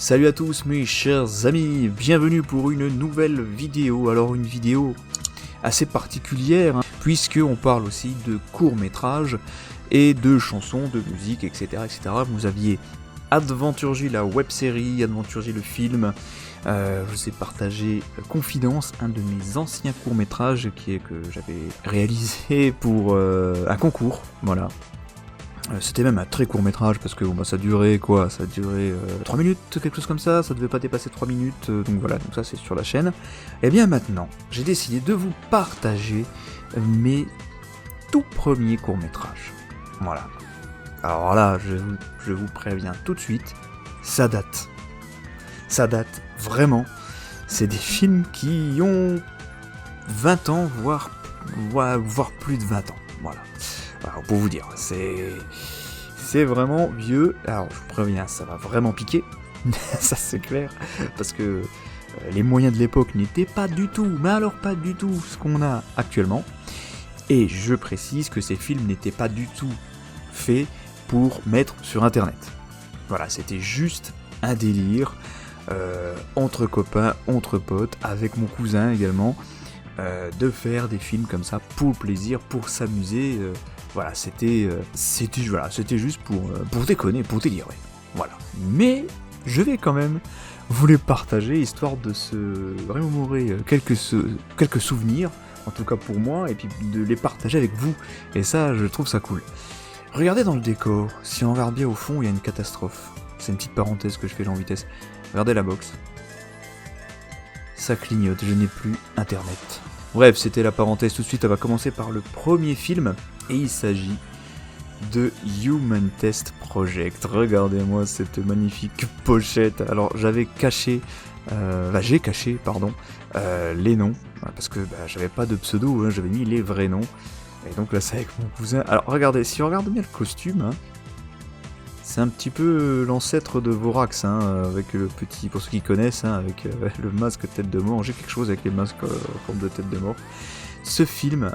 Salut à tous mes chers amis, bienvenue pour une nouvelle vidéo. Alors une vidéo assez particulière, puisque on parle aussi de courts-métrages et de chansons, de musique, etc. etc. Vous aviez Adventure-J, la web-série, Adventure-J, le film. Je vous ai partagé Confidence, un de mes anciens courts-métrages que j'avais réalisé pour un concours, voilà. C'était même un très court métrage parce que ça durait 3 minutes, quelque chose comme ça devait pas dépasser 3 minutes, donc voilà, donc ça c'est sur la chaîne. Et bien maintenant, j'ai décidé de vous partager mes tout premiers courts métrages. Voilà. Alors là, je vous préviens tout de suite, ça date. Ça date vraiment. C'est des films qui ont 20 ans, voire plus de 20 ans. Voilà. Alors, pour vous dire, c'est vraiment vieux. Alors, je vous préviens, ça va vraiment piquer. Ça, c'est clair. Parce que les moyens de l'époque n'étaient pas du tout, mais alors pas du tout, ce qu'on a actuellement. Et je précise que ces films n'étaient pas du tout faits pour mettre sur Internet. Voilà, c'était juste un délire entre copains, entre potes, avec mon cousin également, de faire des films comme ça pour le plaisir, pour s'amuser. Voilà, c'était juste pour déconner, pour délirer. Voilà. Mais je vais quand même vous les partager, histoire de se remémorer quelques souvenirs, en tout cas pour moi, et puis de les partager avec vous. Et ça, je trouve ça cool. Regardez dans le décor, si on regarde bien au fond, il y a une catastrophe. C'est une petite parenthèse que je fais là en vitesse. Regardez la box. Ça clignote, je n'ai plus internet. Bref, c'était la parenthèse tout de suite, on va commencer par le premier film, et il s'agit de Human Test Project. Regardez-moi cette magnifique pochette. Alors j'ai caché les noms, parce que j'avais pas de pseudo, j'avais mis les vrais noms, et donc là c'est avec mon cousin. Alors regardez, si on regarde bien le costume, c'est un petit peu l'ancêtre de Vorax, avec le petit, pour ceux qui connaissent, avec le masque tête de mort. J'ai quelque chose avec les masques en forme de tête de mort. Ce film,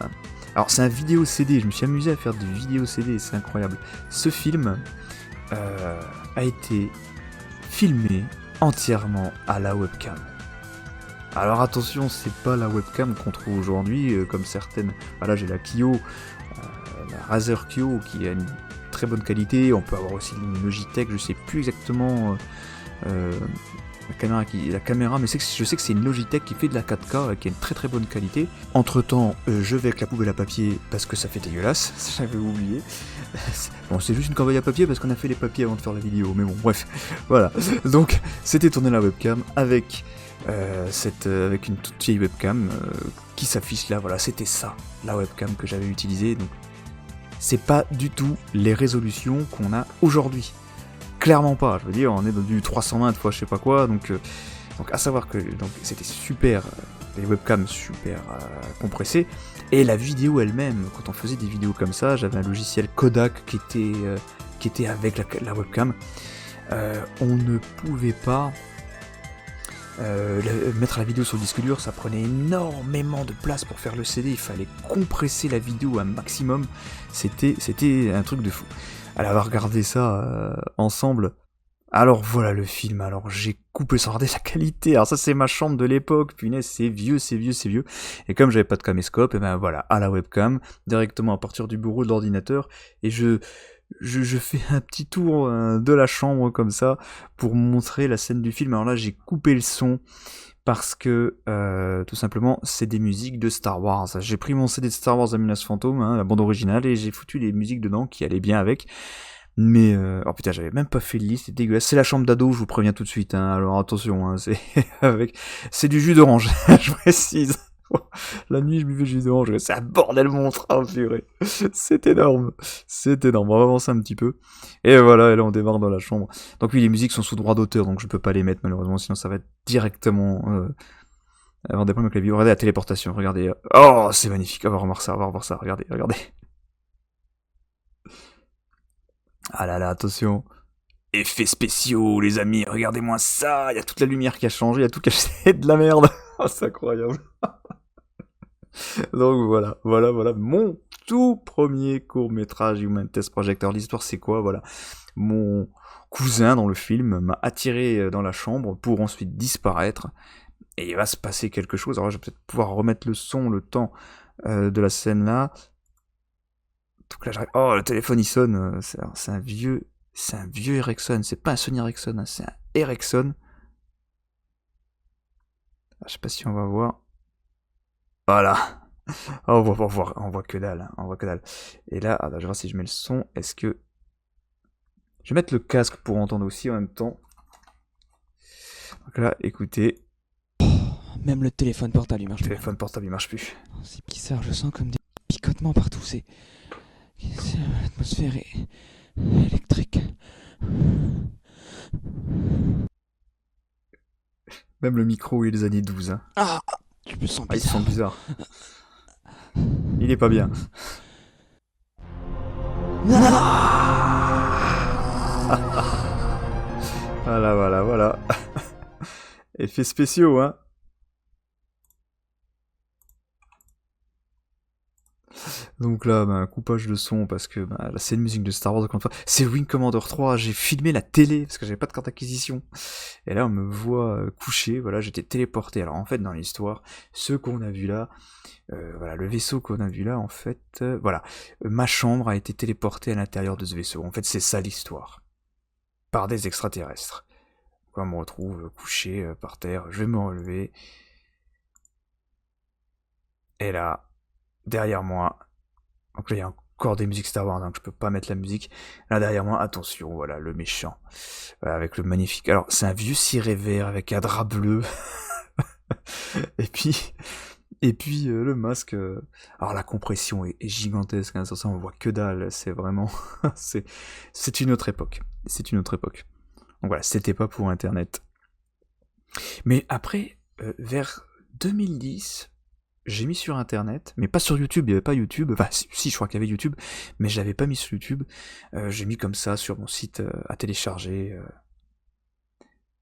alors c'est un vidéo CD, je me suis amusé à faire des vidéos CD, c'est incroyable. Ce film a été filmé entièrement à la webcam. Alors attention, c'est pas la webcam qu'on trouve aujourd'hui, comme certaines. Là j'ai la Clio, la Razer Clio qui a une très bonne qualité. On peut avoir aussi une Logitech, je sais plus exactement la caméra, mais je sais que c'est une Logitech qui fait de la 4K, qui a une très très bonne qualité. Entre temps, je vais avec la poubelle à papier parce que ça fait dégueulasse, j'avais oublié. Bon, c'est juste une corbeille à papier parce qu'on a fait les papiers avant de faire la vidéo, mais bon, bref, voilà. Donc, c'était tourné la webcam avec une toute vieille webcam qui s'affiche là, voilà, c'était ça, la webcam que j'avais utilisée. Donc, c'est pas du tout les résolutions qu'on a aujourd'hui. Clairement pas, je veux dire, on est dans du 320 fois je sais pas quoi, donc à savoir que c'était super, les webcams super compressées, et la vidéo elle-même, quand on faisait des vidéos comme ça, j'avais un logiciel Kodak qui était avec la webcam, on ne pouvait pas mettre la vidéo sur le disque dur, ça prenait énormément de place pour faire le CD, il fallait compresser la vidéo un maximum, c'était un truc de fou. Allez, on va regarder ça ensemble. Alors voilà le film, alors j'ai coupé sans regarder la qualité, alors ça c'est ma chambre de l'époque, punaise, c'est vieux, et comme j'avais pas de caméscope, et ben voilà, à la webcam, directement à partir du bureau de l'ordinateur, et je fais un petit tour de la chambre comme ça, pour montrer la scène du film. Alors là j'ai coupé le son, parce que tout simplement c'est des musiques de Star Wars. J'ai pris mon CD de Star Wars Menace Fantôme, la bande originale, et j'ai foutu les musiques dedans qui allaient bien avec. Mais oh putain, j'avais même pas fait de liste, c'est dégueulasse. C'est la chambre d'ado, je vous préviens tout de suite. Alors attention, c'est du jus d'orange, je précise. La nuit, je buvais du jus d'orange, c'est un bordel monstre, purée. C'est énorme. On va avancer un petit peu. Et voilà, et là on démarre dans la chambre. Donc oui, les musiques sont sous droit d'auteur, donc je peux pas les mettre malheureusement, sinon ça va être directement avoir des problèmes avec la vidéo. Regardez la téléportation, regardez. Oh, c'est magnifique, on va revoir ça, regardez. Ah là là, attention. Effets spéciaux, les amis, regardez-moi ça, il y a toute la lumière qui a changé, il y a tout caché, c'est de la merde. Oh, c'est incroyable. Donc voilà, mon tout premier court-métrage Human Test Project. Alors l'histoire c'est quoi, voilà. cousin dans le film m'a attiré dans la chambre pour ensuite disparaître. Et il va se passer quelque chose. Alors là, je vais peut-être pouvoir remettre le son le temps de la scène là. Donc là, j'arrive. Oh, le téléphone il sonne. C'est un vieux Ericsson. C'est pas un Sony Ericsson, hein, c'est un Ericsson. Je sais pas si on va voir. Voilà. Oh, on voit que dalle, hein, on voit que dalle. Et là, je vais voir si je mets le son. Est-ce que je vais mettre le casque pour entendre aussi en même temps. Donc là, écoutez. Même le téléphone portable il marche Le téléphone portable il marche plus. C'est bizarre, je sens comme des picotements partout. L'atmosphère est électrique. Même le micro il est des années 12. Hein. Ah, je me sens Ah, il bizarre. sent bizarre. Il est pas bien. Voilà. Effets spéciaux, hein. Donc là, un coupage de son parce que là, c'est une musique de Star Wars. C'est Wing Commander 3. J'ai filmé la télé parce que j'avais pas de carte d'acquisition. Et là, on me voit couché. Voilà, j'étais téléporté. Alors en fait, dans l'histoire, ce qu'on a vu là, voilà, le vaisseau qu'on a vu là, en fait, voilà, ma chambre a été téléportée à l'intérieur de ce vaisseau. En fait, c'est ça l'histoire, par des extraterrestres. Quand on me retrouve couché par terre, je vais me relever. Et là, derrière moi, donc là il y a encore des musiques Star Wars, donc je peux pas mettre la musique. Là derrière moi, attention, voilà, le méchant. Voilà, avec le magnifique... Alors, c'est un vieux ciré vert avec un drap bleu. Et puis le masque... Alors la compression est gigantesque, hein, sur ça on voit que dalle, c'est vraiment... c'est une autre époque. C'est une autre époque. Donc voilà, c'était pas pour Internet. Mais après, vers 2010... j'ai mis sur internet, mais pas sur YouTube, il n'y avait pas YouTube, enfin si je crois qu'il y avait YouTube, mais je l'avais pas mis sur YouTube, j'ai mis comme ça sur mon site à télécharger.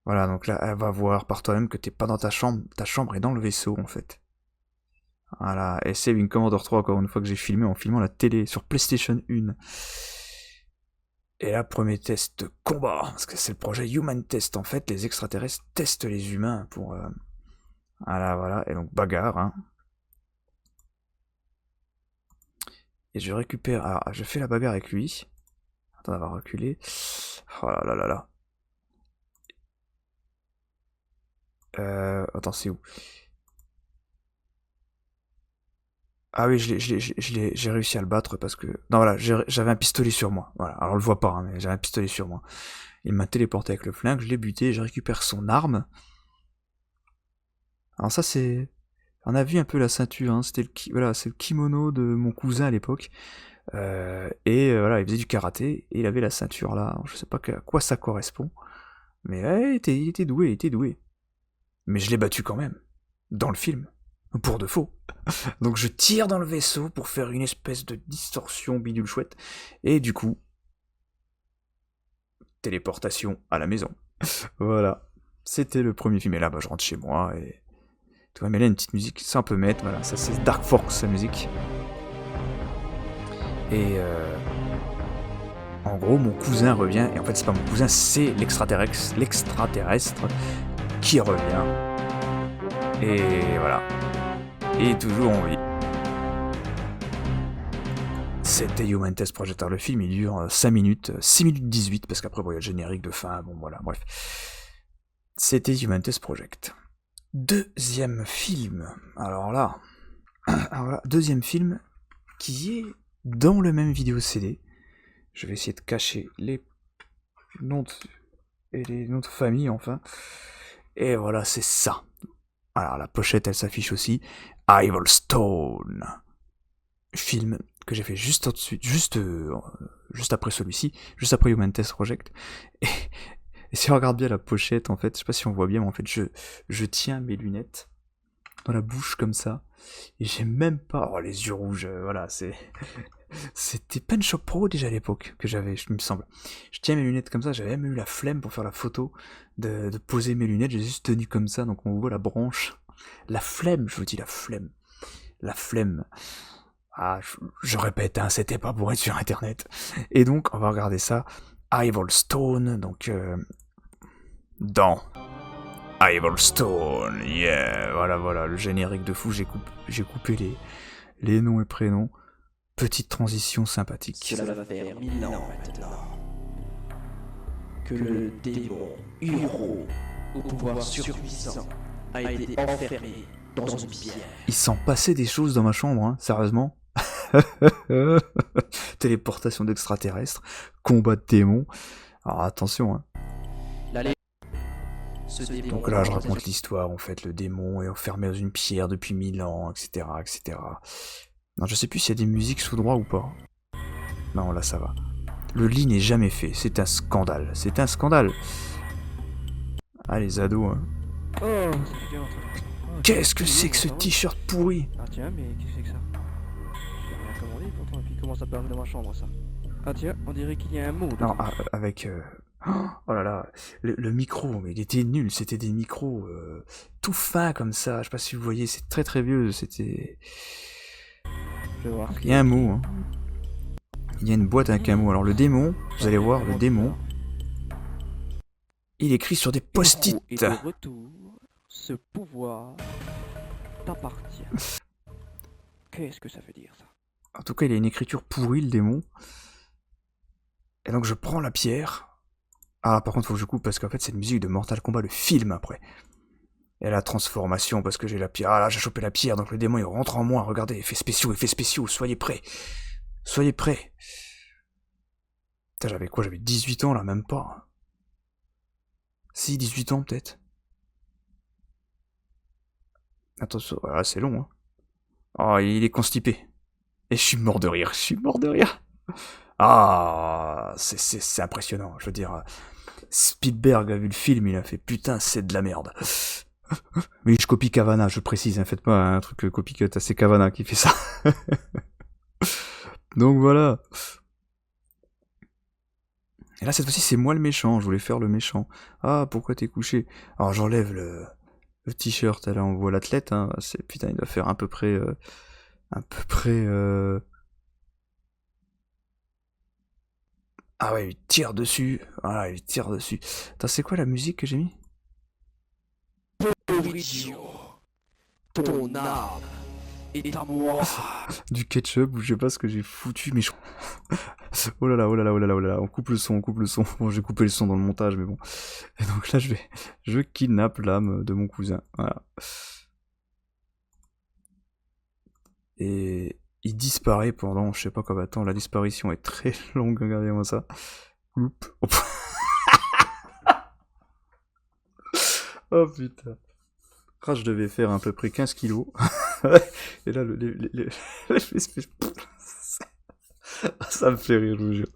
Voilà, donc là, elle va voir par toi-même que t'es pas dans ta chambre est dans le vaisseau en fait. Voilà, et c'est Wing Commander 3 encore une fois que j'ai filmé en filmant la télé sur PlayStation 1. Et là, premier test de combat, parce que c'est le projet Human Test en fait, les extraterrestres testent les humains pour... Voilà, et donc bagarre, hein. Et je récupère... Alors, je fais la bagarre avec lui. Attends, on va reculer. Oh là. Attends, c'est où? Ah oui, j'ai réussi à le battre parce que... Non, voilà, j'avais un pistolet sur moi. Voilà, alors on le voit pas, hein, mais j'avais un pistolet sur moi. Il m'a téléporté avec le flingue, je l'ai buté, je récupère son arme. Alors ça, c'est... On a vu un peu la ceinture, hein. C'était voilà, c'est le kimono de mon cousin à l'époque. Voilà, il faisait du karaté, et il avait la ceinture là. Alors, je sais pas à quoi ça correspond. Mais ouais, il était doué. Mais je l'ai battu quand même. Dans le film. Pour de faux. Donc je tire dans le vaisseau pour faire une espèce de distorsion bidule chouette. Et du coup... téléportation à la maison. Voilà. C'était le premier film. Et là, je rentre chez moi et... tu vois, mais là, une petite musique, ça on peut mettre, voilà, ça c'est Dark Force, sa musique. Et en gros, mon cousin revient, et en fait, c'est pas mon cousin, c'est l'extraterrestre qui revient. Et voilà. Et toujours en vie. C'était Human Test Project. Le film, il dure 5 minutes, 6 minutes 18, parce qu'après, il y a le générique de fin, bon voilà, bref. C'était Human Test Project. Deuxième film. Alors là, deuxième film qui est dans le même vidéo CD. Je vais essayer de cacher les noms de famille, enfin. Et voilà, c'est ça. Alors la pochette, elle s'affiche aussi. Evil Stone. Film que j'ai fait juste après celui-ci, juste après Human Test Project. Et si on regarde bien la pochette, en fait, je sais pas si on voit bien, mais en fait, je tiens mes lunettes dans la bouche comme ça, et j'ai même pas... Oh, les yeux rouges, voilà, c'était Pen Shop Pro déjà à l'époque, que j'avais, il me semble. Je tiens mes lunettes comme ça, j'avais même eu la flemme pour faire la photo, de poser mes lunettes, j'ai juste tenu comme ça, donc on voit la branche. La flemme, je vous dis, la flemme. La flemme. Ah, je répète, hein, c'était pas pour être sur internet. Et donc, on va regarder ça. Ivolstone, donc dans Ivolstone, yeah, voilà, le générique de fou, j'ai coupé les noms et prénoms. Petite transition sympathique. Cela va faire 1000 ans maintenant que le démon Uro, au pouvoir surpuissant, a été enfermé dans une pierre. Il s'en passait des choses dans ma chambre, hein, sérieusement. Téléportation d'extraterrestres, combat de démons. Alors attention, hein. Donc là, je raconte l'histoire, en fait, le démon est enfermé dans une pierre depuis 1000 ans, etc., etc. Non, je sais plus s'il y a des musiques sous droit ou pas. Non, là, ça va. Le lit n'est jamais fait, c'est un scandale, Ah, les ados, hein. Oh, c'est bien. Qu'est-ce que c'est que ce t-shirt pourri? Ah tiens, mais qu'est-ce que c'est que ça? J'ai rien commandé pourtant, et puis comment ça peut arriver dans ma chambre, ça? Ah tiens, on dirait qu'il y a un mot dedans. Non, avec... Oh là là, le micro, mais il était nul, c'était des micros tout fins comme ça, je sais pas si vous voyez, c'est très très vieux, c'était... Je vais voir. Il y a un mot, hein. Il y a une boîte avec un mot, alors le démon, vous allez voir, le démon, il écrit sur des post-it. Et de retour, ce pouvoir t'appartient. Qu'est-ce que ça veut dire, ça? En tout cas, il a une écriture pourrie, le démon. Et donc je prends la pierre. Ah, par contre, faut que je coupe parce qu'en fait, c'est une musique de Mortal Kombat, le film après. Et la transformation, parce que j'ai la pierre. Ah là, j'ai chopé la pierre, donc le démon il rentre en moi. Regardez, effets spéciaux, soyez prêts. Soyez prêts. Putain, j'avais quoi? J'avais 18 ans là, même pas. Si, 18 ans peut-être. Attention, voilà, c'est long, hein. Oh, il est constipé. Et je suis mort de rire, Ah, c'est impressionnant, je veux dire. Spielberg a vu le film, il a fait putain, c'est de la merde. Mais je copie Cavana, je précise, hein, faites pas un truc copy-cut, c'est Cavana qui fait ça. Donc voilà. Et là, cette fois-ci, c'est moi le méchant, je voulais faire le méchant. Ah, pourquoi t'es couché? Alors j'enlève le t-shirt, là on voit l'athlète, hein. Putain, il doit faire à peu près... Ah ouais, il tire dessus. Voilà, il tire dessus. Attends, c'est quoi la musique que j'ai mis? Ton âme est à moi. Du ketchup, ou je sais pas ce que j'ai foutu, mais je... Oh là là, on coupe le son. Bon, j'ai coupé le son dans le montage, mais bon. Et donc là, je kidnappe l'âme de mon cousin. Voilà. Et il disparaît pendant, je sais pas combien de temps, la disparition est très longue, regardez-moi ça. Oups. Oh putain. Ah, je devais faire à peu près 15 kilos. Et là, ça me fait rire, je vous jure.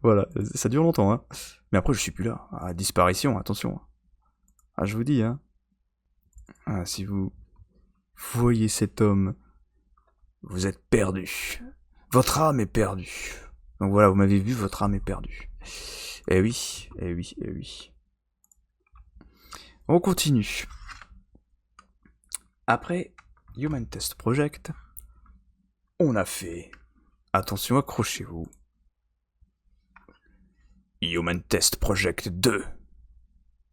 Voilà, ça dure longtemps, hein. Mais après, je suis plus là. Ah, disparition, attention. Ah, je vous dis, hein. Ah, si vous voyez cet homme, vous êtes perdu. Votre âme est perdue. Donc voilà, vous m'avez vu, votre âme est perdue. Eh oui. On continue. Après Human Test Project, on a fait... Attention, accrochez-vous. Human Test Project 2.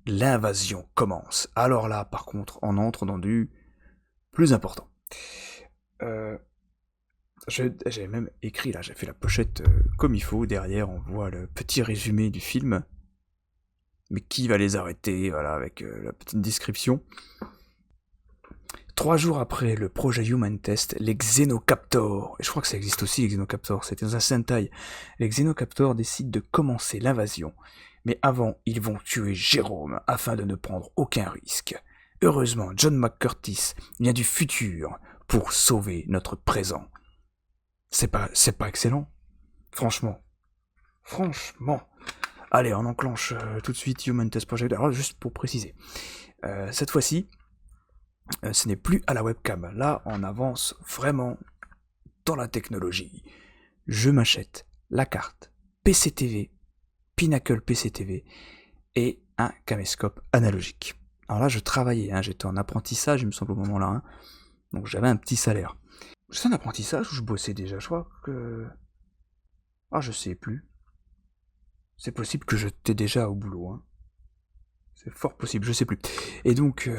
L'invasion commence. Alors là, par contre, on entre dans du plus important. J'ai même écrit, là, j'ai fait la pochette comme il faut. Derrière, on voit le petit résumé du film. Mais qui va les arrêter? Voilà, avec la petite description. 3 jours après le projet Human Test, les Xenocaptors, et je crois que ça existe aussi les Xenocaptors, c'était dans un Sentai, les Xenocaptors décident de commencer l'invasion. Mais avant, ils vont tuer Jérôme afin de ne prendre aucun risque. Heureusement, John McCurtis vient du futur pour sauver notre présent. C'est pas excellent? Franchement. Allez, on enclenche tout de suite Human Test Project. Alors, juste pour préciser. Cette fois-ci, ce n'est plus à la webcam. Là, on avance vraiment dans la technologie. Je m'achète la carte PCTV, Pinnacle PCTV, et un caméscope analogique. Alors là, je travaillais, hein, j'étais en apprentissage, il me semble, au moment-là. Hein, donc j'avais un petit salaire. C'est un apprentissage où je bossais déjà, je crois que... Ah, je sais plus. C'est possible que j'étais déjà au boulot, hein. C'est fort possible, je sais plus. Et donc,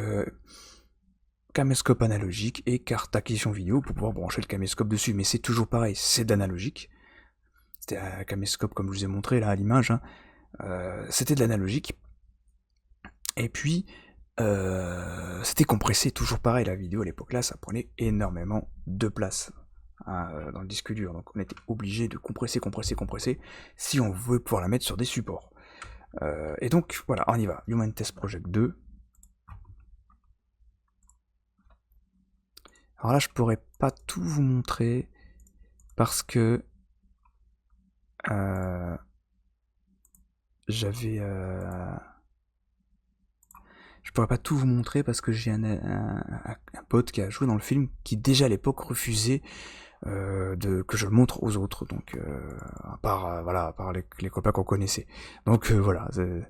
caméscope analogique et carte acquisition vidéo pour pouvoir brancher le caméscope dessus. Mais c'est toujours pareil, c'est d'analogique. C'était un caméscope comme je vous ai montré là à l'image, hein. C'était de l'analogique. Et puis, c'était compressé, toujours pareil, la vidéo à l'époque là, ça prenait énormément de place, hein, dans le disque dur. Donc on était obligé de compresser si on veut pouvoir la mettre sur des supports. Et donc voilà, on y va. Human Test Project 2. Alors là, je pourrais pas tout vous montrer parce que j'avais... Je pourrais pas tout vous montrer parce que j'ai un pote qui a joué dans le film qui déjà à l'époque refusait que je le montre aux autres, donc à part les copains qu'on connaissait. Donc voilà, il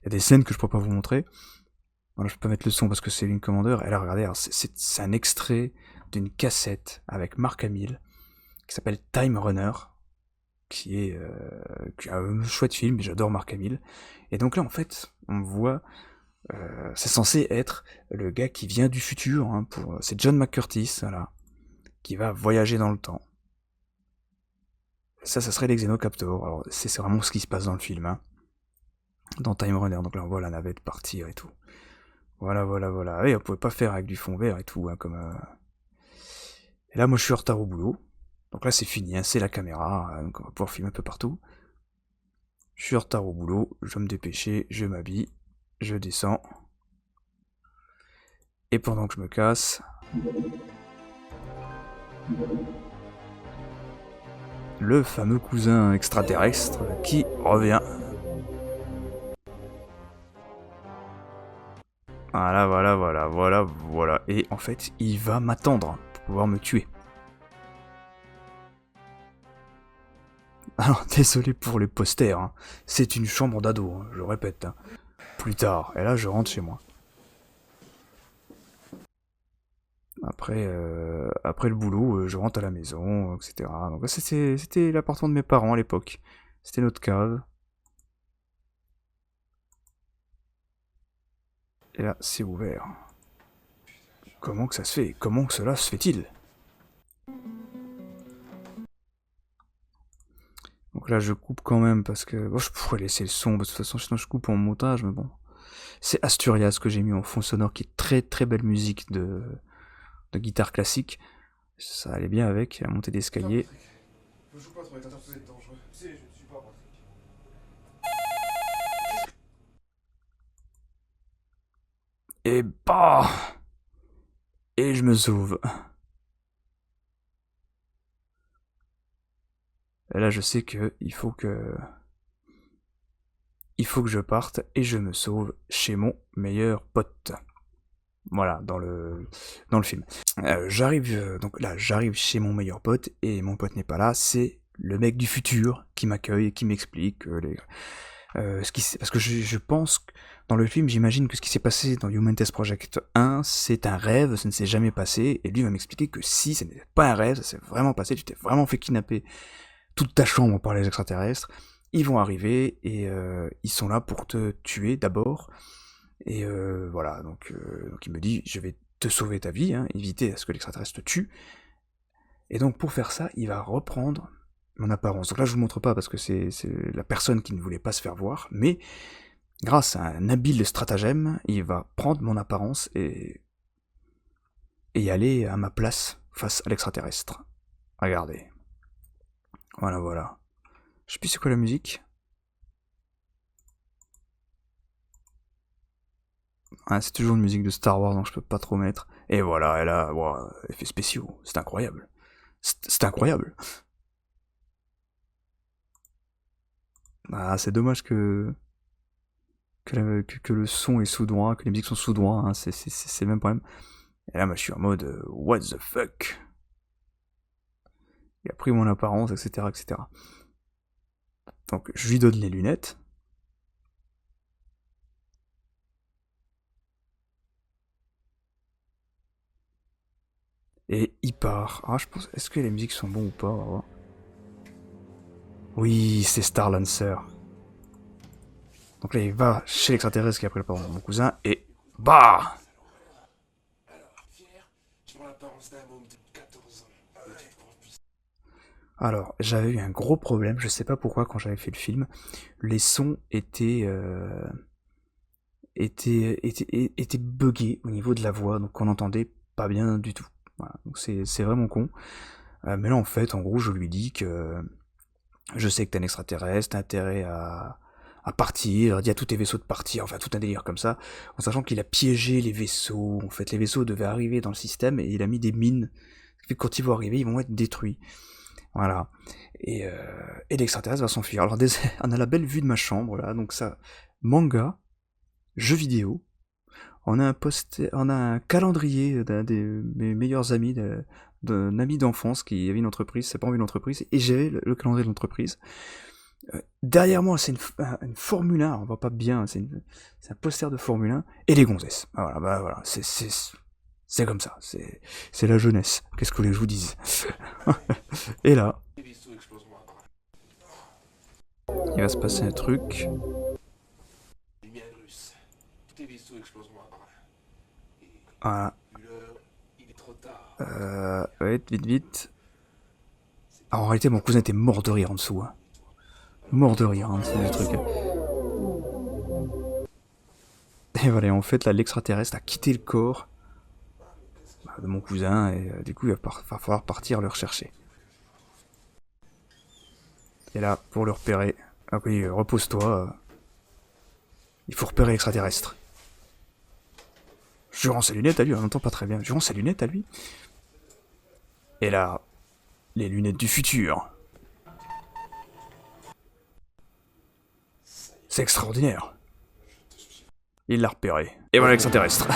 y a des scènes que je pourrais pas vous montrer. Voilà, je peux pas mettre le son parce que c'est Wing Commander. Et là, regardez, c'est un extrait d'une cassette avec Mark Hamill qui s'appelle Time Runner, qui est un chouette film. J'adore Mark Hamill. Et donc là, en fait, on voit. C'est censé être le gars qui vient du futur, hein, c'est John McCurtis, voilà, qui va voyager dans le temps. Ça serait les Xenocaptors. Alors c'est vraiment ce qui se passe dans le film, hein, dans Time Runner. Donc là on voit la navette partir et tout. Voilà. Et on pouvait pas faire avec du fond vert et tout, hein, comme. Et là moi je suis en retard au boulot. Donc là c'est fini, hein, c'est la caméra, donc on va pouvoir filmer un peu partout. Je suis en retard au boulot, je vais me dépêcher, je m'habille. Je descends. Et pendant que je me casse, le fameux cousin extraterrestre qui revient. Voilà. Et en fait, il va m'attendre pour pouvoir me tuer. Alors, désolé pour les posters, hein. C'est une chambre d'ado, hein, je répète, hein. Plus tard, et là je rentre chez moi. Après le boulot, je rentre à la maison, etc. Donc c'était l'appartement de mes parents à l'époque. C'était notre cave. Et là, c'est ouvert. Comment que ça se fait? Comment que cela se fait-il? Donc là, je coupe quand même parce que... Bon, je pourrais laisser le son, de toute façon, sinon je coupe en montage, mais bon. C'est Asturias que j'ai mis en fond sonore, qui est très belle musique de guitare classique. Ça allait bien avec la montée d'escalier. Je joue pas trop, attention, vous êtes dangereux. Tu sais, je ne suis pas Patrick. Et bah! Et je me sauve. Et là, je sais que il faut que je parte et je me sauve chez mon meilleur pote. Voilà, dans le film. J'arrive chez mon meilleur pote et mon pote n'est pas là. C'est le mec du futur qui m'accueille et qui m'explique parce que je pense que dans le film, j'imagine que ce qui s'est passé dans Human Test Project 1, c'est un rêve, ça ne s'est jamais passé. Et lui va m'expliquer que si, ce n'est pas un rêve, ça s'est vraiment passé. Tu t'es vraiment fait kidnapper toute ta chambre par les extraterrestres. Ils vont arriver et ils sont là pour te tuer d'abord. Et voilà, donc il me dit, je vais te sauver ta vie, hein, éviter à ce que l'extraterrestre te tue. Et donc pour faire ça, il va reprendre mon apparence. Donc là, je vous montre pas parce que c'est la personne qui ne voulait pas se faire voir, mais grâce à un habile stratagème, il va prendre mon apparence et y aller à ma place face à l'extraterrestre. Regardez. Voilà. Je sais plus c'est quoi la musique. Ah, c'est toujours une musique de Star Wars, donc je peux pas trop mettre. Et voilà, elle a effets spéciaux, c'est incroyable. C'est incroyable. Ah, c'est dommage que le son est sous droit, que les musiques sont sous droit, hein, c'est le même problème. Et là, moi, je suis en mode what the fuck. Il a pris mon apparence, etc. Donc, je lui donne les lunettes. Et il part. Ah, je pense. Est-ce que les musiques sont bonnes ou pas? On va voir. Oui, c'est Star Lancer. Donc là, il va chez l'extraterrestre qui a pris le parent de mon cousin, et... Bah! J'ai l'apparence d'un môme de 14 ans. Alors, j'avais eu un gros problème, je sais pas pourquoi, quand j'avais fait le film, les sons étaient buggés au niveau de la voix, donc on n'entendait pas bien du tout. Voilà, donc c'est vraiment con. Mais là, en fait, en gros, je lui dis que je sais que t'es un extraterrestre, t'as intérêt à partir, dis à tous tes vaisseaux de partir, enfin tout un délire comme ça, en sachant qu'il a piégé les vaisseaux. En fait, les vaisseaux devaient arriver dans le système et il a mis des mines. Ce qui fait que quand ils vont arriver, ils vont être détruits. Voilà. Et l'extraterrestre va s'enfuir. Alors, on a la belle vue de ma chambre, là, donc ça, manga, jeux vidéo, on a un calendrier d'un de mes meilleurs amis, d'un ami d'enfance qui avait une entreprise, c'est pas envie d'entreprise, et j'avais le calendrier de l'entreprise. Derrière moi, c'est une Formule 1, on voit pas bien, c'est un poster de Formule 1, et les gonzesses. Voilà, bah voilà, c'est comme ça, c'est la jeunesse, qu'est-ce que vous voulez que je vous dise. Et là, il va se passer un truc. Lumière russe. Tous tes vaisseaux exploseront à part. Voilà. Il est trop tard. Ouais, vite. Alors, en réalité, mon cousin était mort de rire en dessous. Hein. Mort de rire en dessous du truc. Et voilà, en fait, là, l'extraterrestre a quitté le corps de mon cousin, et du coup, il va falloir partir le rechercher. Et là, pour le repérer, ah oui, repose-toi. Il faut repérer l'extraterrestre. Je rends ses lunettes à lui, on n'entend pas très bien. Je rends ses lunettes à lui. Et là, les lunettes du futur. C'est extraordinaire. Il l'a repéré. Et voilà l'extraterrestre.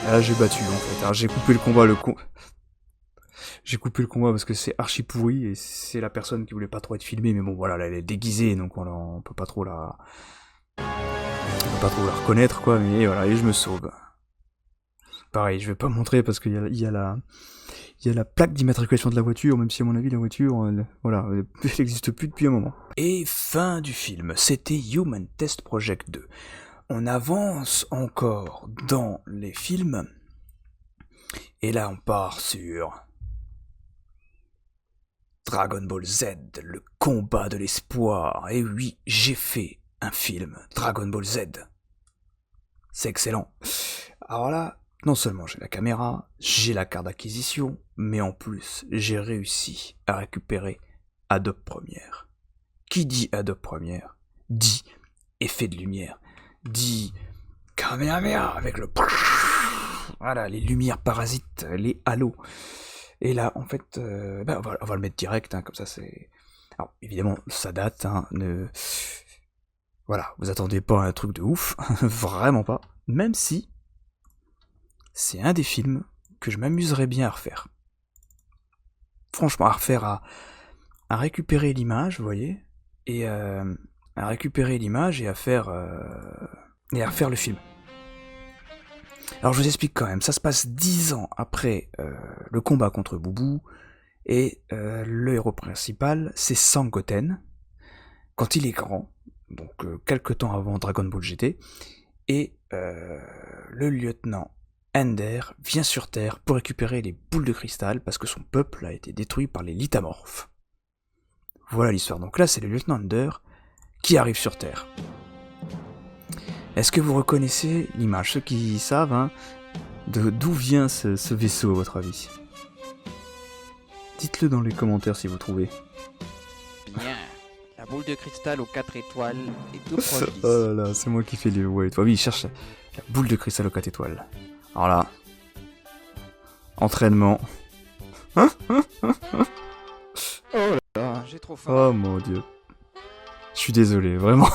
Là, j'ai battu en fait. Alors, j'ai coupé le combat, J'ai coupé le combat parce que c'est archi pourri et c'est la personne qui voulait pas trop être filmée, mais bon voilà, là, elle est déguisée, donc on peut pas trop la... On peut pas trop la reconnaître quoi, mais voilà, et je me sauve. Pareil, je vais pas montrer parce qu'il y a la plaque d'immatriculation de la voiture, même si à mon avis la voiture, voilà, elle n'existe plus depuis un moment. Et fin du film, c'était Human Test Project 2. On avance encore dans les films, et là on part sur Dragon Ball Z, le combat de l'espoir. Et oui, j'ai fait un film, Dragon Ball Z. C'est excellent. Alors là, non seulement j'ai la caméra, j'ai la carte d'acquisition, mais en plus, j'ai réussi à récupérer Adobe Premiere. Qui dit Adobe Premiere dit effet de lumière, dit Kamehameha avec le... Voilà, les lumières parasites, les halos. Et là, en fait, on va le mettre direct, hein, comme ça c'est... Alors, évidemment, ça date, hein, Voilà, vous attendez pas à un truc de ouf, vraiment pas. Même si, c'est un des films que je m'amuserais bien à refaire. Franchement, à refaire, à récupérer l'image, vous voyez, et à récupérer l'image et à faire... et à refaire le film. Alors je vous explique quand même, ça se passe 10 ans après le combat contre Boubou, et le héros principal, c'est Sangoten, quand il est grand, donc quelques temps avant Dragon Ball GT, et le lieutenant Ender vient sur Terre pour récupérer les boules de cristal, parce que son peuple a été détruit par les lithamorphes. Voilà l'histoire, donc là c'est le lieutenant Ender qui arrive sur Terre. Est-ce que vous reconnaissez l'image? Ceux qui savent, hein, d'où vient ce vaisseau, à votre avis? Dites-le dans les commentaires si vous trouvez. Bien. La boule de cristal aux 4 étoiles est tout proche d'ici. Oh là là, c'est moi qui fais les ouais. Oui, il cherche la boule de cristal aux 4 étoiles. Alors là, entraînement. Oh là là, j'ai trop faim. Oh mon dieu. Je suis désolé, vraiment.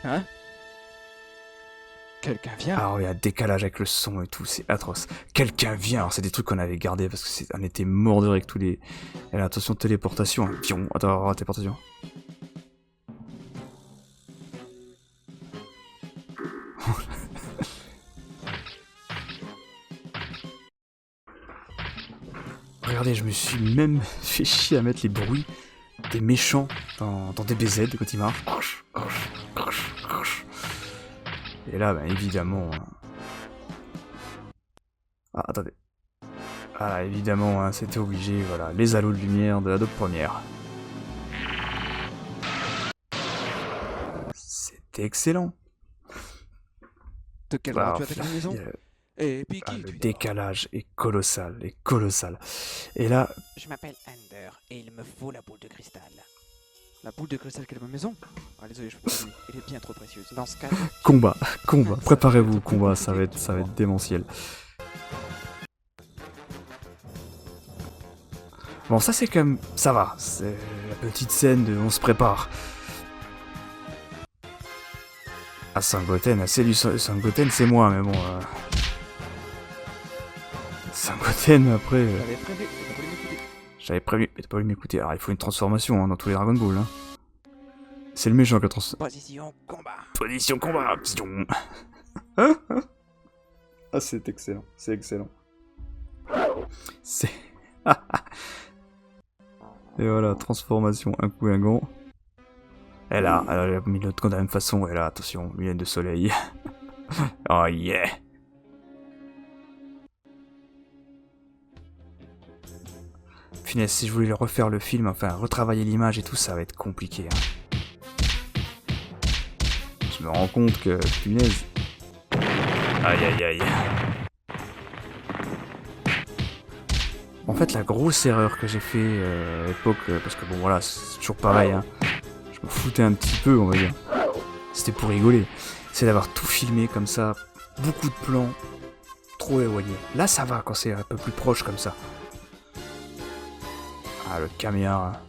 Hein? Quelqu'un vient? Alors il y a un décalage avec le son et tout, c'est atroce. Quelqu'un vient, alors c'est des trucs qu'on avait gardés parce que on était mort de rire avec tous les... Et là, attention, téléportation. Pion, attends, téléportation. Regardez, je me suis même fait chier à mettre les bruits des méchants dans DBZ quand ils marchent. Et là, bah, évidemment... Ah, attendez. Ah, évidemment, hein, c'était obligé, voilà, les halos de lumière de Adobe Premiere. C'était excellent. De quelle heure tu attaques la maison? Et puis qui le tu es? décalage est colossal, Et là, Je m'appelle Ender et il me faut la boule de cristal. La boule de cristal qu'elle est à ma maison? Ah désolé, je peux pas l'aider. Elle est bien trop précieuse. Dans ce cas, combat, préparez-vous, combat, ça va être démentiel. Bon, ça c'est quand même... ça va, c'est la petite scène de on se prépare. Ah, Sangoten, Sangoten c'est moi, mais bon... Sangoten, après... J'avais prévu, t'as pas voulu m'écouter. J'avais prévu, mais t'as pas voulu m'écouter. Alors il faut une transformation hein, dans tous les Dragon Ball. Hein. C'est le méchant qui a transformé. position combat. Position combat. Ah, c'est excellent, c'est excellent. C'est... Et voilà, transformation, un coup un gant. Elle a mis l'autre gant de la même façon, et là, attention, lunettes de soleil. Oh yeah. Finesse, si je voulais refaire le film, enfin retravailler l'image et tout, ça va être compliqué. Hein. Je me rends compte que, punaise. Aïe. En fait, la grosse erreur que j'ai fait à l'époque, parce que bon voilà, c'est toujours pareil, hein, je me foutais un petit peu, on va dire. C'était pour rigoler. C'est d'avoir tout filmé comme ça, beaucoup de plans, trop éloignés. Là, ça va quand c'est un peu plus proche comme ça. Ah, le caméra.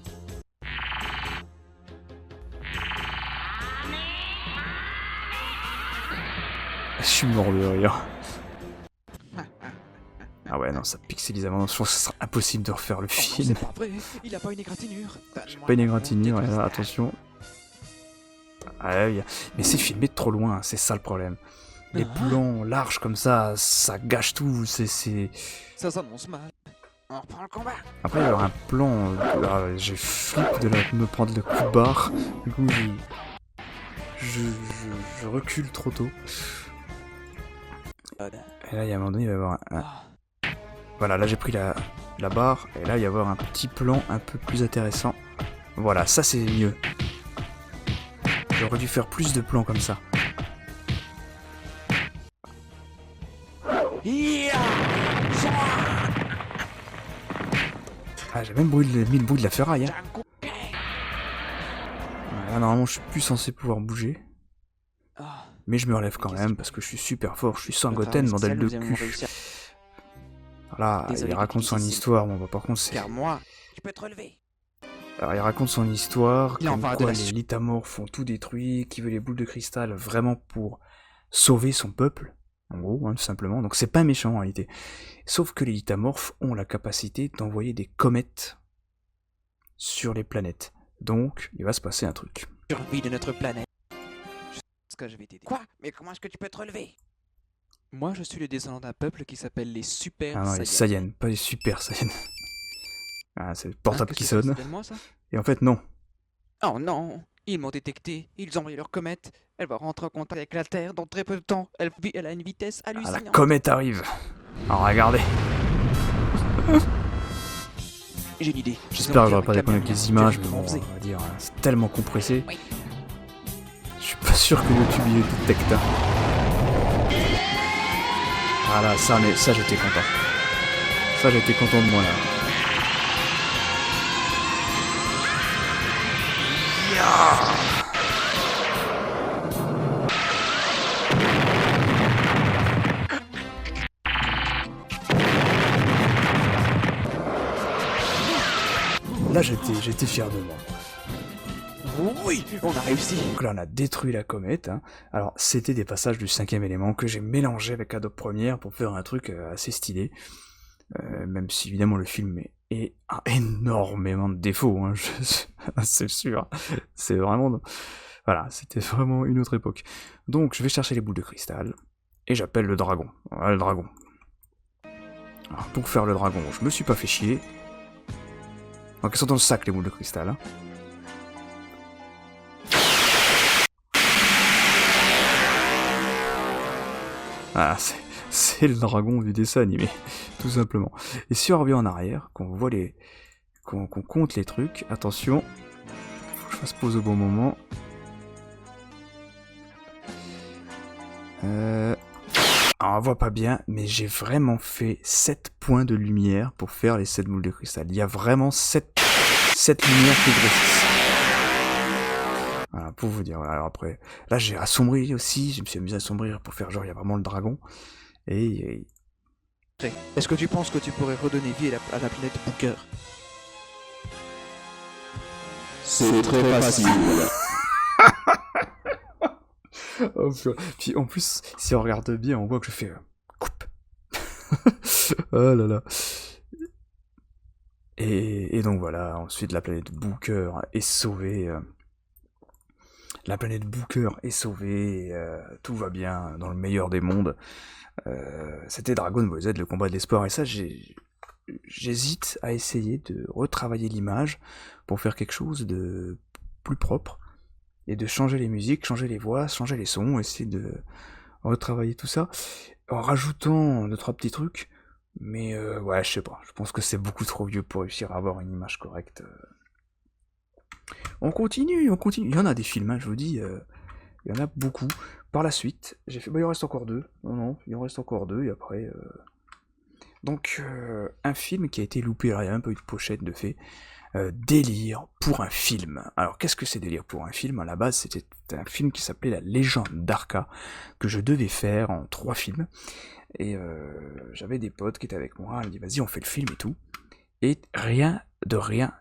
Je suis mort de rire. Ah ouais, non, ça pixelise avant. Je pense que ce sera impossible de refaire le film. C'est pas vrai, il a pas une égratignure. J'ai pas une égratignure, ouais, là, attention. Ah, mais c'est filmé de trop loin, c'est ça le problème. Les plans larges comme ça gâche tout, c'est... Ça s'annonce mal. On reprend le combat. Après, il y avoir un plan, j'ai flippe de me prendre le coup de barre. Du coup, je recule trop tôt. Et là, il y a un moment donné, il va y avoir un... Voilà, là j'ai pris la barre, et là il va y avoir un petit plan un peu plus intéressant. Voilà, ça c'est mieux. J'aurais dû faire plus de plans comme ça. Ah, j'ai même mis le bout de la ferraille. Hein. Là, normalement je suis plus censé pouvoir bouger. Mais je me relève quand même, parce que je suis super fort, je suis Sangoten, bordel de cul. Voilà, il raconte son histoire, bon bah par contre c'est... Car moi, je peux te relever. Alors il raconte son histoire, Il en comme parle quoi de la les Lithamorphes font tout détruit, qui veut les boules de cristal vraiment pour sauver son peuple, en gros, hein, tout simplement. Donc c'est pas méchant en réalité. Sauf que les Lithamorphes ont la capacité d'envoyer des comètes sur les planètes. Donc il va se passer un truc. Survie de notre planète. Ce que je vais t'aider. Quoi? Mais comment est-ce que tu peux te relever? Moi, je suis le descendant d'un peuple qui s'appelle les Super Ah non, les Saiyans, pas les Super Saiyans. Ah, c'est le portable qui sonne. C'est moi, ça? Et en fait, non. Oh non! Ils m'ont détecté, ils ont envoyé leur comète. Elle va rentrer en contact avec la Terre dans très peu de temps. Elle a une vitesse Ah, la hallucinante. comète arrive. Alors regardez. J'ai une idée. J'espère que j'aurai pas déconné avec les images, mais bon, on va dire, c'est tellement compressé. Oui. Je suis pas sûr que YouTube il détecte. Hein. Voilà, ça j'étais content. Ça j'étais content de moi là. Là j'étais fier de moi. Oui, on a réussi. Donc là on a détruit la comète. Hein. Alors c'était des passages du 5e élément que j'ai mélangé avec Adobe Premiere pour faire un truc assez stylé. Même si évidemment le film a énormément de défauts, hein, c'est sûr. C'est vraiment... Voilà, c'était vraiment une autre époque. Donc je vais chercher les boules de cristal, et j'appelle le dragon. Voilà le dragon. Alors, pour faire le dragon, je me suis pas fait chier. Donc elles sont dans le sac les boules de cristal. Hein. Ah, c'est le dragon du dessin animé, tout simplement. Et si on revient en arrière, qu'on voit qu'on compte les trucs, attention, faut que je fasse pause au bon moment. Alors, on voit pas bien, mais j'ai vraiment fait 7 points de lumière pour faire les 7 boules de cristal. Il y a vraiment 7 lumières qui grossissent. Voilà, pour vous dire. Voilà. Alors après, là j'ai assombri aussi, je me suis amusé à assombrir pour faire genre il y a vraiment le dragon. Et... Est-ce que tu penses que tu pourrais redonner vie à la planète Booker? C'est très facile. Oh, puis en plus, si on regarde bien, on voit que je fais coupe. Oh là là. Et donc voilà, ensuite la planète Booker est sauvée. La planète Booker est sauvée, tout va bien dans le meilleur des mondes. C'était Dragon Ball Z, le combat de l'espoir, et ça j'hésite à essayer de retravailler l'image pour faire quelque chose de plus propre, et de changer les musiques, changer les voix, changer les sons, essayer de retravailler tout ça, en rajoutant 2-3 petits trucs, mais ouais, je sais pas, je pense que c'est beaucoup trop vieux pour réussir à avoir une image correcte. On continue, il y en a des films, hein, je vous dis, il y en a beaucoup. Par la suite, j'ai fait, bah il en reste encore 2, non, il en reste encore 2, et après... Donc, un film qui a été loupé, alors il y a un peu eu de pochette de fait, Délire pour un film. Alors qu'est-ce que c'est Délire pour un film? À la base c'était un film qui s'appelait La Légende d'Arca, que je devais faire en 3 films, et j'avais des potes qui étaient avec moi, ils me disaient vas-y on fait le film et tout, et rien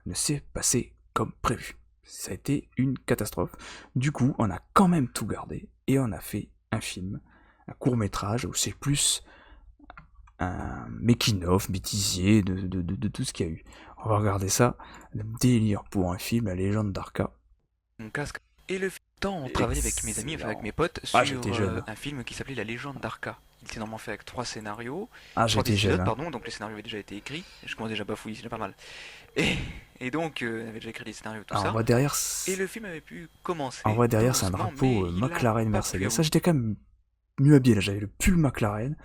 ne s'est passé comme prévu. Ça a été une catastrophe. Du coup on a quand même tout gardé, et on a fait un film, un court-métrage, où c'est plus un making-of, bêtisier de tout ce qu'il y a eu. On va regarder ça, Délire pour un film, La Légende d'Arca. Mon casque. Et le temps, on travaillait avec mes amis, enfin avec mes potes, sur un film qui s'appelait La Légende d'Arca. Il était normalement fait avec 3 scénarios. Ah, j'étais jeune. Pardon, donc les scénarios avaient déjà été écrits. Je commence déjà à bafouiller, c'est pas mal. Et donc, on avait déjà écrit des scénarios, tout ça. Derrière, et le film avait pu commencer. En vrai, derrière, c'est un drapeau McLaren Mercedes. Ça, j'étais quand même mieux habillé. Là, j'avais le pull McLaren,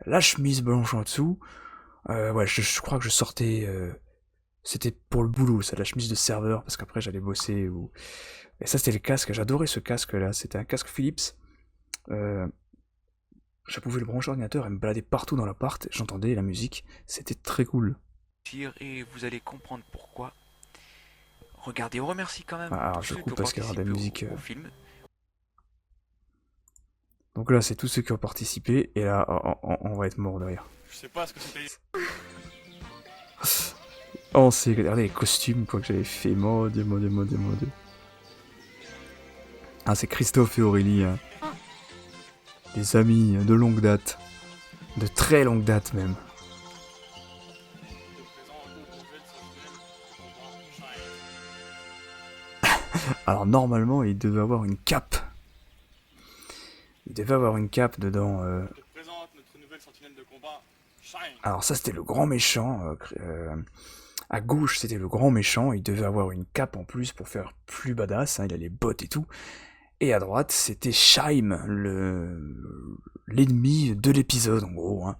la chemise blanche en dessous. Ouais, je crois que je sortais. C'était pour le boulot, ça, la chemise de serveur, parce qu'après j'allais bosser. Et ça, c'était le casque. J'adorais ce casque-là. C'était un casque Philips. Je pouvais le brancher à l'ordinateur et me balader partout dans l'appart. J'entendais la musique. C'était très cool. Et vous allez comprendre pourquoi. Regardez, on remercie quand même. Alors, je coupe parce qu'il y aura de la musique. Au film. Donc là, c'est tous ceux qui ont participé. Et là, on va être mort de rire. Je sais pas ce que c'était. Oh, c'est regardez les costumes quoi que j'avais fait. Mon Dieu. Ah, c'est Christophe et Aurélie. Hein. Des amis de longue date. De très longue date même. Alors normalement, il devait avoir une cape. Il devait avoir une cape dedans. Alors ça, c'était le grand méchant. À gauche, c'était le grand méchant. Il devait avoir une cape en plus pour faire plus badass. Hein, il a les bottes et tout. Et à droite, c'était Shaim, l'ennemi de l'épisode, en gros. Hein.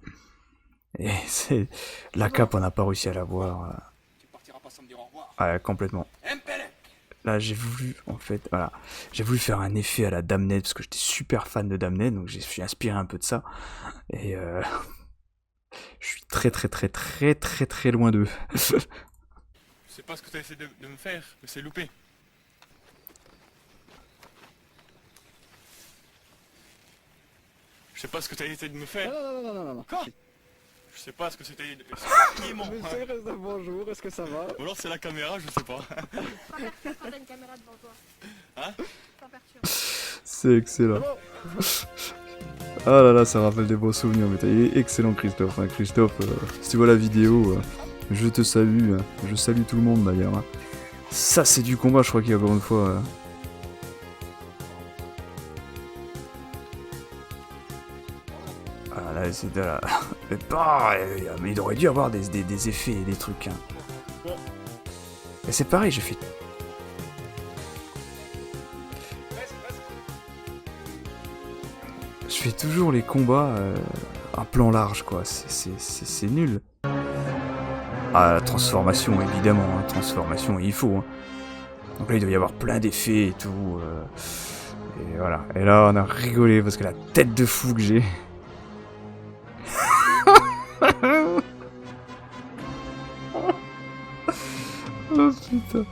Et c'est la cape, on n'a pas réussi à la voir. Ouais, complètement. Là, j'ai voulu, en fait, voilà, j'ai voulu faire un effet à la Damned, parce que j'étais super fan de Damned, donc je suis inspiré un peu de ça. Et je suis très loin d'eux. Je sais pas ce que t'as essayé de me faire, mais c'est loupé. Je sais pas ce que t'as essayé de me faire. Non. Quoi? Je sais pas ce que c'était. Monsieur, bonjour, est-ce que ça va? Ou alors c'est la caméra, je sais pas. T'as une caméra devant toi. Hein? Sans perturber. C'est excellent. Ah là là, ça rappelle des beaux souvenirs, mais il est excellent Christophe. Hein. Christophe, si tu vois la vidéo, je te salue. Je salue tout le monde d'ailleurs. Hein. Ça c'est du combat, je crois qu'il y a encore une fois. Voilà, là, c'est de la... Mais pareil, mais il aurait dû avoir des effets et des trucs. Hein. Et c'est pareil, je fais... Je fais toujours les combats un plan large, quoi. C'est nul. Ah, la transformation, évidemment. Hein. Transformation, il faut. Hein. Donc là, il doit y avoir plein d'effets et tout. Et voilà. Et là, on a rigolé parce que la tête de fou que j'ai... Oh putain.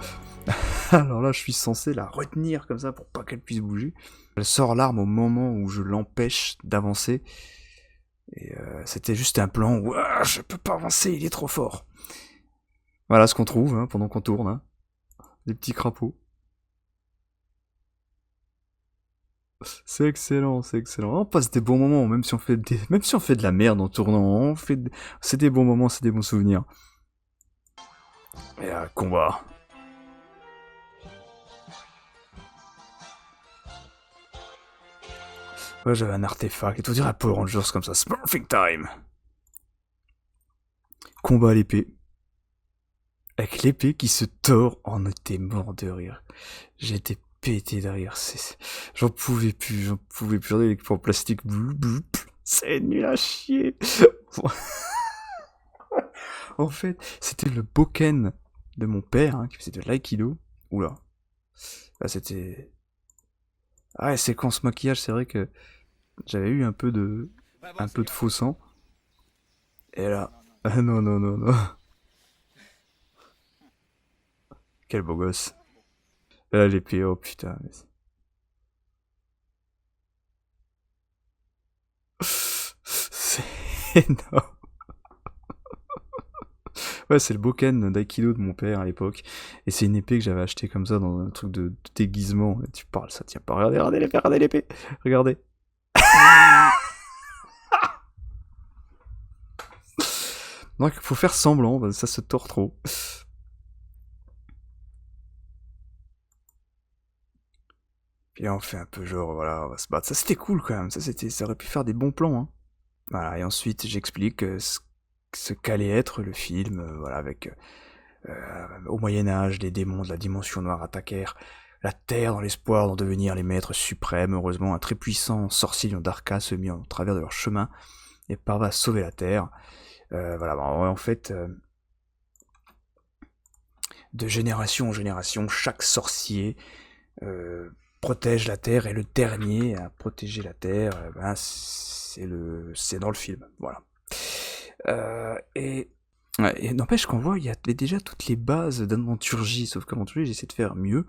Alors là, je suis censé la retenir comme ça pour pas qu'elle puisse bouger. Elle sort l'arme au moment où je l'empêche d'avancer. Et c'était juste un plan où je peux pas avancer, il est trop fort. Voilà ce qu'on trouve hein, pendant qu'on tourne. Hein. Des petits crapauds. C'est excellent, c'est excellent. On passe des bons moments, même si on fait de la merde en tournant. C'est des bons moments, c'est des bons souvenirs. Et combat. Ouais, j'avais un artefact, et tout dire à Power Rangers comme ça, Smurfing Time. Combat à l'épée. Avec l'épée qui se tord, on était mort de rire. J'étais pété de rire, j'en pouvais plus, regardez les en plastique, c'est nul à chier. En fait, c'était le Boken de mon père, hein, qui faisait de l'aïkido. Oula. Là, c'était... Ah ouais, séquence maquillage, c'est vrai que j'avais eu un peu de faux sang. Et là... Ah non, non, non, non. Quel beau gosse. Là, l'épée, oh putain. C'est énorme. Ouais, c'est le Boken d'Aikido de mon père à l'époque. Et c'est une épée que j'avais achetée comme ça dans un truc de déguisement. Et tu parles, ça tient pas. Regardez l'épée, regardez l'épée. Regardez. Donc, il faut faire semblant, ça se tord trop. Puis là, on fait un peu genre, voilà, on va se battre. Ça, c'était cool quand même. Ça aurait pu faire des bons plans. Hein. Voilà, et ensuite, j'explique ce qu'allait être le film, voilà, avec au Moyen-Âge, les démons de la dimension noire attaquèrent la Terre dans l'espoir d'en devenir les maîtres suprêmes. Heureusement, un très puissant sorcier lion d'Arca se mit en travers de leur chemin et parvint à sauver la Terre. Voilà, en fait, de génération en génération, chaque sorcier protège la Terre, et le dernier à protéger la Terre, c'est dans le film, voilà. Et n'empêche qu'on voit, il y a déjà toutes les bases d'Aventurgie, sauf qu'Aventurgie, j'essaie de faire mieux,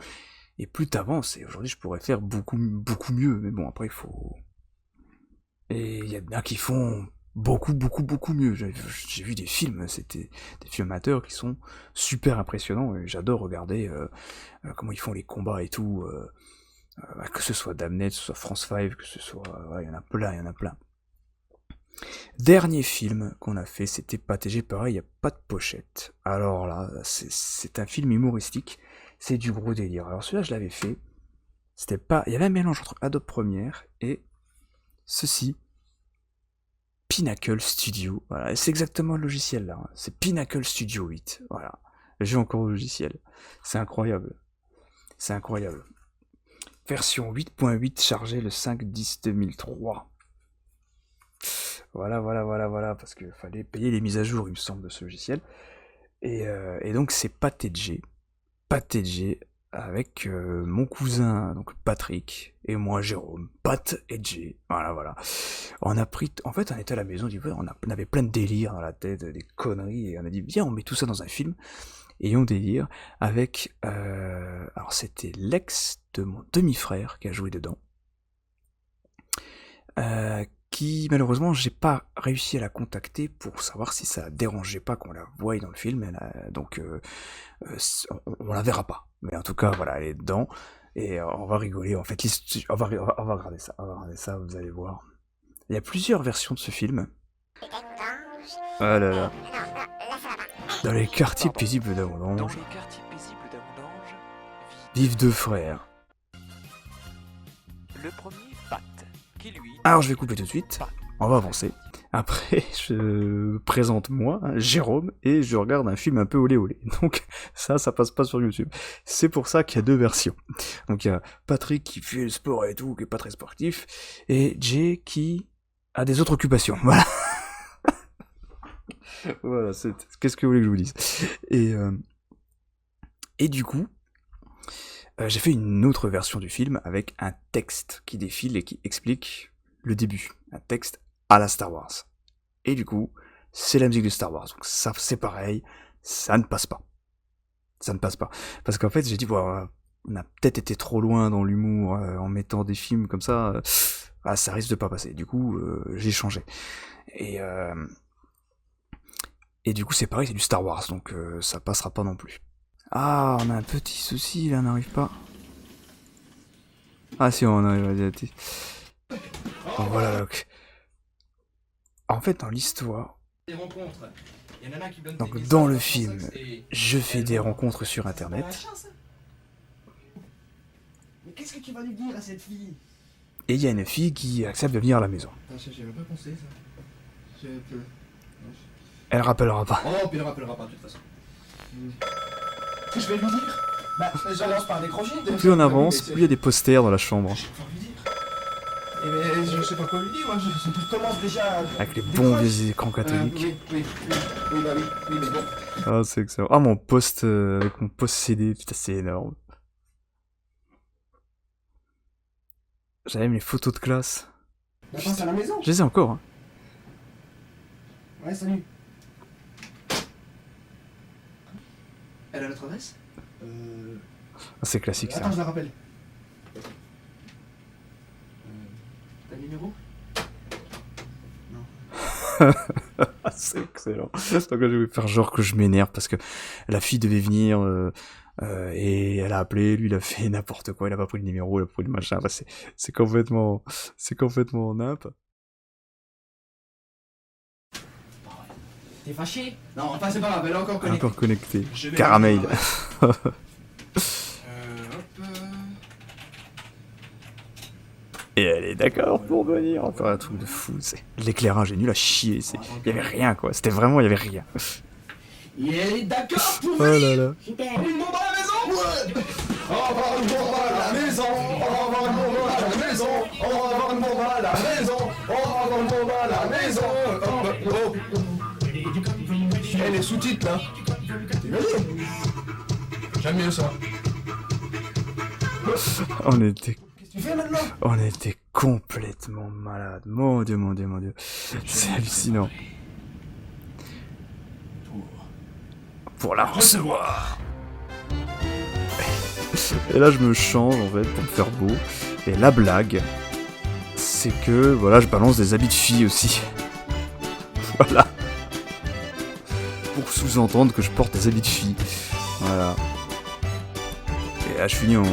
et plus t'avances, et aujourd'hui je pourrais faire beaucoup mieux, mais bon, après il faut... Et il y en a qui font beaucoup mieux. J'ai vu des films, c'était des films amateurs qui sont super impressionnants, et j'adore regarder comment ils font les combats et tout, que ce soit Damned, que ce soit France 5, que ce soit... il y en a plein. Dernier film qu'on a fait, c'était Patégé, pareil, il n'y a pas de pochette. Alors là, c'est un film humoristique, c'est du gros délire. Alors celui-là, je l'avais fait, c'était pas... Il y avait un mélange entre Adobe Premiere et ceci, Pinnacle Studio. Voilà, c'est exactement le logiciel là, hein. C'est Pinnacle Studio 8, voilà. J'ai encore le logiciel, c'est incroyable. Version 8.8 chargée le 5/10/2003. Voilà, parce qu'il fallait payer les mises à jour, il me semble, de ce logiciel. Et donc c'est Patégé avec mon cousin, donc Patrick, et moi Jérôme, Pat et J. Voilà. En fait, on était à la maison, on avait plein de délires dans la tête, des conneries, et on a dit, viens, on met tout ça dans un film, et on délire avec... alors c'était l'ex de mon demi-frère qui a joué dedans, qui malheureusement j'ai pas réussi à la contacter pour savoir si ça dérangeait pas qu'on la voie dans le film, donc on la verra pas, mais en tout cas voilà, elle est dedans, et on va rigoler, en fait, on va regarder ça, vous allez voir. Il y a plusieurs versions de ce film. Ah là là. Dans les quartiers paisibles d'Avandange vivent deux frères. Le premier, Pat, qui lui... Alors je vais couper tout de suite, on va avancer. Après, je présente moi, hein, Jérôme, et je regarde un film un peu olé olé. Donc ça passe pas sur YouTube. C'est pour ça qu'il y a deux versions. Donc il y a Patrick qui fait le sport et tout, qui est pas très sportif, et Jay qui a des autres occupations. Voilà. Voilà, qu'est-ce que vous voulez que je vous dise. Et du coup, j'ai fait une autre version du film avec un texte qui défile et qui explique le début. Un texte à la Star Wars. Et du coup, c'est la musique de Star Wars. Donc ça, c'est pareil, ça ne passe pas. Ça ne passe pas. Parce qu'en fait, j'ai dit, bon, on a peut-être été trop loin dans l'humour en mettant des films comme ça. Ça risque de pas passer. Du coup, j'ai changé. Et du coup, c'est pareil, c'est du Star Wars. Donc ça passera pas non plus. Ah, on a un petit souci, là, on n'arrive pas. Ah si, on arrive. Bon, voilà, donc. En fait, dans l'histoire, donc dans le film, je fais des rencontres sur Internet. Mais qu'est-ce que tu vas lui dire à cette fille? Et il y a une fille qui accepte de venir à la maison. J'ai même pas pensé ça. Elle rappellera pas. Oh, puis elle rappellera pas de toute façon. Je vais lui dire. Bah, j'avance par décrocher. Plus on avance, plus il y a des posters dans la chambre. Eh ben, je sais pas quoi lui dire, moi, je commence déjà à... Avec les bons vieux écrans catholiques. Oui, mais bon. Ah, c'est excellent. Ah, mon post, avec mon post CD, putain, c'est énorme. J'avais mes photos de classe. On passe à la maison. Je les ai encore, hein. Ouais, salut. Elle a notre adresse? Ah, c'est classique, ça. Attends, je la rappelle. T'as le numéro? C'est excellent. Donc là, je vais faire genre que je m'énerve parce que la fille devait venir et elle a appelé, lui il a fait n'importe quoi, il a pas pris le numéro, il a pris le machin. Enfin, c'est complètement nimp. T'es fâché? Non, enfin c'est pas grave, elle est encore connectée. Encore connecté. Caramel. Et elle est d'accord pour venir. Encore un truc de fou. L'éclairage est nul à chier. Il y avait rien quoi. C'était vraiment, il y avait rien. Et elle est d'accord pour Oh là là. Une bombe à la maison? Ouais. On va avoir une bombe à la maison. On va avoir une bombe à la maison. On va avoir une bombe à la maison. On va avoir une bombe à la maison. Elle est sous-titres là. J'aime mieux ça. On était complètement malades. Mon dieu. C'est hallucinant. Pour la recevoir. Et là, je me change en fait pour me faire beau. Et la blague, c'est que voilà, je balance des habits de filles aussi. Voilà. Pour sous-entendre que je porte des habits de filles. Voilà. Et là, je finis en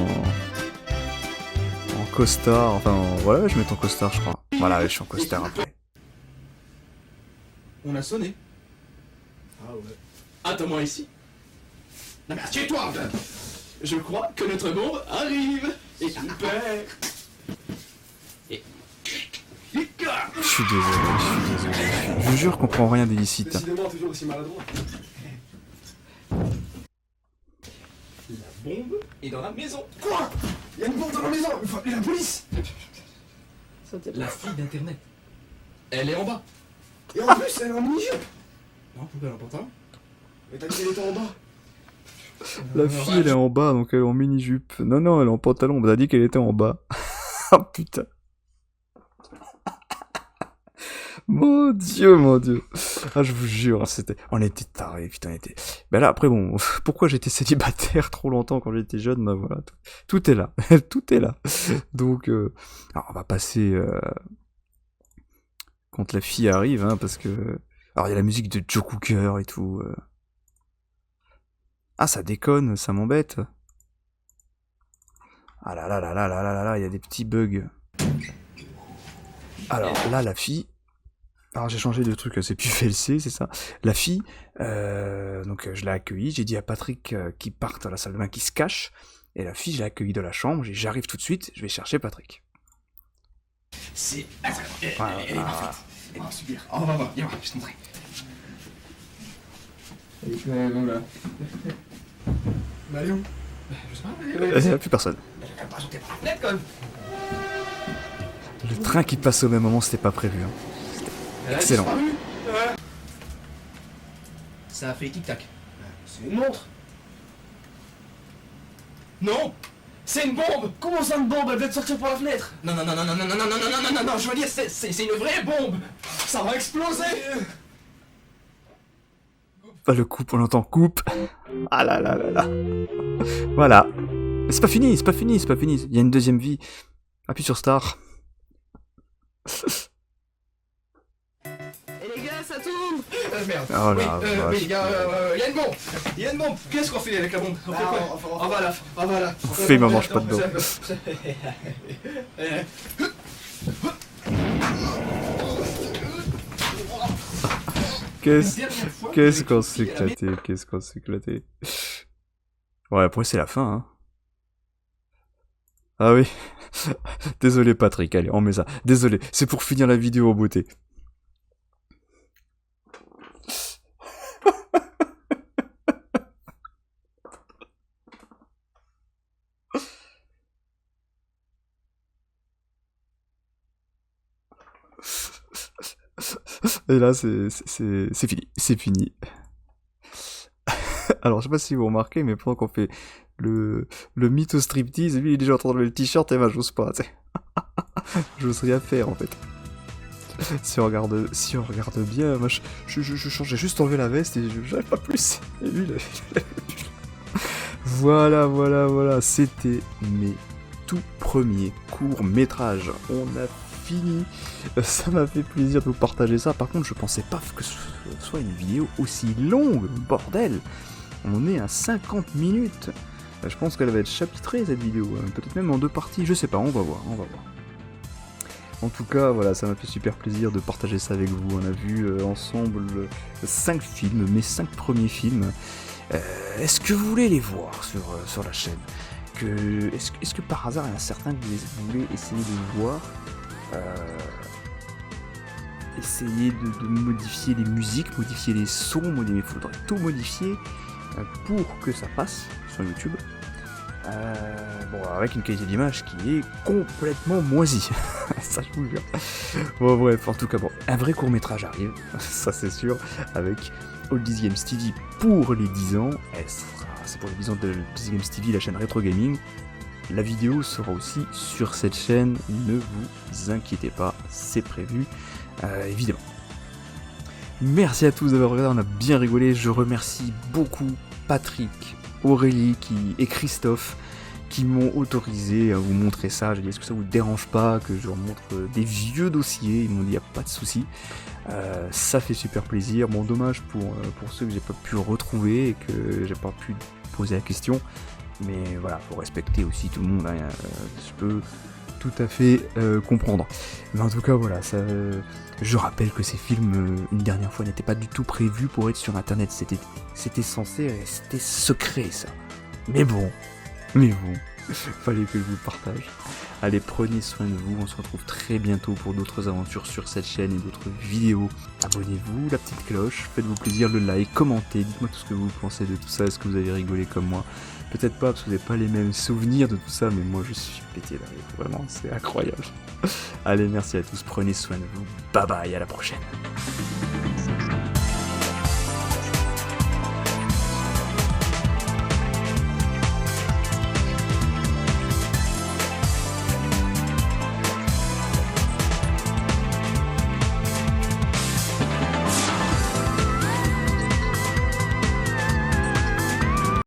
costard, enfin, voilà, je mets en costard, je crois. Voilà, je suis en costard après. On a sonné. Ah ouais. Attends-moi ici. Non mais assieds-toi. Je crois que notre bombe arrive. Et super. Et... Je suis désolé. Je vous jure qu'on prend rien d'illicite. Décidément toujours aussi maladroit. La bombe est dans la maison. Quoi? Il y a une bombe dans la maison. Il faut appeler la police. La fille d'internet. Elle est en bas. Et en plus, elle est en mini-jupe. Non, pourquoi elle est en pantalon? Mais t'as dit qu'elle était en bas. La fille, elle est en bas, donc elle est en mini-jupe. Non, elle est en pantalon. On m'a dit qu'elle était en bas. Oh putain. Mon dieu. Ah, je vous jure, on était tarés, putain, Ben là, après, bon, pourquoi j'étais célibataire trop longtemps quand j'étais jeune, bah voilà, tout est là. Tout est là. Donc, alors on va passer quand la fille arrive, hein, parce que... Alors, il y a la musique de Joe Cooker et tout. Ah, ça déconne, ça m'embête. Ah là, il y a des petits bugs. Alors, là, la fille... Alors j'ai changé de truc, c'est plus VLC, c'est ça. La fille, donc je l'ai accueillie, j'ai dit à Patrick qu'il parte à la salle de bain, qu'il se cache, et la fille, je l'ai accueillie dans la chambre, j'arrive tout de suite, je vais chercher Patrick. C'est... Voilà. Oh, super. Oh, on va voir, viens voir, je vais te montrer. Bon, là. Bah, allez où? Je sais pas. Il n'y a plus personne. Elle a quand même pas sauté par la fenêtre, quand même. Le train qui passe au même moment, c'était pas prévu. Hein. Elle a Excellent. disparu. Ça a fait tic-tac. C'est une montre. Non! C'est une bombe! Comment ça, une bombe? Elle vient de sortir par la fenêtre! Non, non, non, non, non, non, non, non, non, non, non, non, non, je veux dire, c'est une vraie bombe! Ça va exploser! Ah, le coupe, on entend coupe. Ah là là là là. Voilà. Mais c'est pas fini, c'est pas fini, c'est pas fini. Il y a une deuxième vie. Appuie sur Star. Et les gars, ça tourne! Merde. Oh Oui, là, oui, il y a une bombe! Il y a une bombe! Qu'est-ce qu'on fait avec la bombe? On fait quoi? On va là, on va là. Fais, il m'en mange pas dedans. Qu'est-ce qu'on s'est éclaté, qu'est-ce qu'on s'est éclaté. Ouais, après c'est la fin, hein. Ah oui. Désolé Patrick, allez, on met ça. Désolé, c'est pour finir la vidéo en beauté. Et là, c'est fini, c'est fini. Alors, je sais pas si vous remarquez, mais pendant qu'on fait le mythe au striptease, lui, il est déjà en train d'enlever le t-shirt, et moi, j'ose pas, tu sais. J'ose rien faire, en fait. Si on regarde bien, moi, je change, j'ai juste enlevé la veste, et j'avais pas plus. Et lui, voilà, c'était mes tout premiers courts-métrages. On a fini. Ça m'a fait plaisir de vous partager ça. Par contre, je pensais pas que ce soit une vidéo aussi longue, bordel. On est à 50 minutes. Je pense qu'elle va être chapitrée cette vidéo, peut-être même en 2 parties, je sais pas, on va voir. En tout cas, voilà, ça m'a fait super plaisir de partager ça avec vous. On a vu ensemble 5 films, mes 5 premiers films. Est-ce que vous voulez les voir sur la chaîne? Est-ce que par hasard il y en a certains que vous voulez essayer de voir? Essayer de modifier les musiques, modifier les sons, il faudrait tout modifier pour que ça passe sur YouTube. Bon, avec une qualité d'image qui est complètement moisie, ça je vous le jure. Bon bref, en tout cas, bon, un vrai court-métrage arrive, ça c'est sûr, avec Oldies Games TV pour les 10 ans, c'est pour les 10 ans de Oldies Games TV, la chaîne Retro Gaming. La vidéo sera aussi sur cette chaîne, ne vous inquiétez pas, c'est prévu, évidemment. Merci à tous d'avoir regardé, on a bien rigolé, je remercie beaucoup Patrick, Aurélie et Christophe qui m'ont autorisé à vous montrer ça. J'ai dit, est-ce que ça vous dérange pas que je vous montre des vieux dossiers? Ils m'ont dit, y a pas de souci. Ça fait super plaisir. Bon, dommage pour ceux que j'ai pas pu retrouver et que j'ai pas pu poser la question. Mais voilà, faut respecter aussi tout le monde, hein. Je peux tout à fait comprendre. Mais en tout cas, voilà, ça, je rappelle que ces films, une dernière fois, n'étaient pas du tout prévus pour être sur Internet. C'était censé rester secret, ça. Mais bon, fallait que je vous le partage. Allez, prenez soin de vous, on se retrouve très bientôt pour d'autres aventures sur cette chaîne et d'autres vidéos. Abonnez-vous, la petite cloche, faites-vous plaisir, le like, commentez, dites-moi tout ce que vous pensez de tout ça, est-ce que vous avez rigolé comme moi? Peut-être pas, parce que vous n'avez pas les mêmes souvenirs de tout ça, mais moi je suis pété d'arrière, vraiment, c'est incroyable. Allez, merci à tous, prenez soin de vous, bye bye, à la prochaine.